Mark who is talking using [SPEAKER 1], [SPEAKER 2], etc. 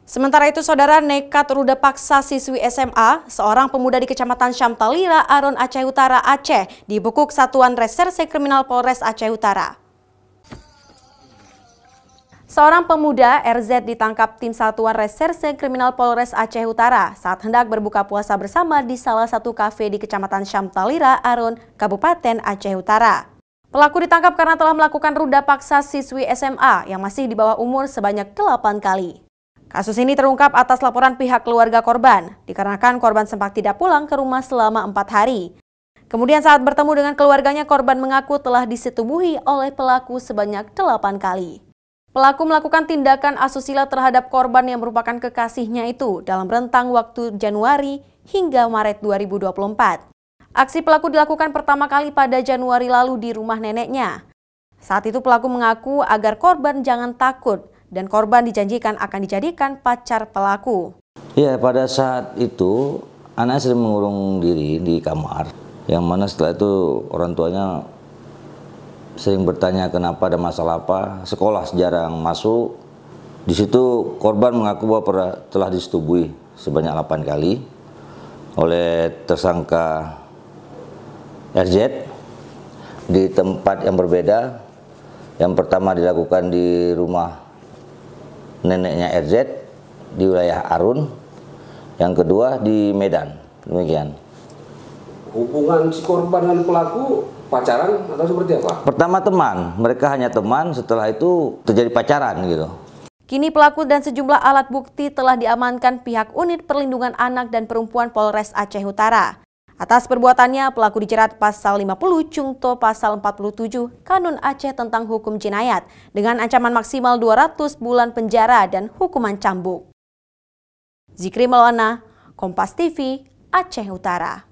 [SPEAKER 1] Sementara itu, saudara, nekat ruda paksa siswi SMA, seorang pemuda di Kecamatan Syamtalira, Aron, Aceh Utara, Aceh, dibekuk Satuan Reserse Kriminal Polres Aceh Utara. Seorang pemuda RZ ditangkap tim Satuan Reserse Kriminal Polres Aceh Utara saat hendak berbuka puasa bersama di salah satu kafe di Kecamatan Syamtalira, Aron, Kabupaten Aceh Utara. Pelaku ditangkap karena telah melakukan ruda paksa siswi SMA yang masih di bawah umur sebanyak 8 kali. Kasus ini terungkap atas laporan pihak keluarga korban, dikarenakan korban sempat tidak pulang ke rumah selama 4 hari. Kemudian saat bertemu dengan keluarganya, korban mengaku telah disetubuhi oleh pelaku sebanyak 8 kali. Pelaku melakukan tindakan asusila terhadap korban yang merupakan kekasihnya itu dalam rentang waktu Januari hingga Maret 2024. Aksi pelaku dilakukan pertama kali pada Januari lalu di rumah neneknya. Saat itu pelaku mengaku agar korban jangan takut dan korban dijanjikan akan dijadikan pacar pelaku.
[SPEAKER 2] Ya, pada saat itu anak sering mengurung diri di kamar, yang mana setelah itu orang tuanya sering bertanya kenapa, ada masalah apa, sekolah jarang masuk. Di situ korban mengaku bahwa telah disetubui sebanyak 8 kali oleh tersangka RZ di tempat yang berbeda. Yang pertama dilakukan di rumah neneknya RZ di wilayah Arun, yang kedua di Medan. Demikian.
[SPEAKER 3] Hubungan si korban dan pelaku pacaran atau seperti apa?
[SPEAKER 2] Pertama teman, mereka hanya teman, setelah itu terjadi pacaran gitu.
[SPEAKER 1] Kini pelaku dan sejumlah alat bukti telah diamankan pihak Unit Perlindungan Anak dan Perempuan Polres Aceh Utara. Atas perbuatannya, pelaku dijerat pasal 50 Cungto pasal 47 Kanun Aceh tentang hukum jinayat dengan ancaman maksimal 200 bulan penjara dan hukuman cambuk. Zikri Maulana, Kompas TV, Aceh Utara.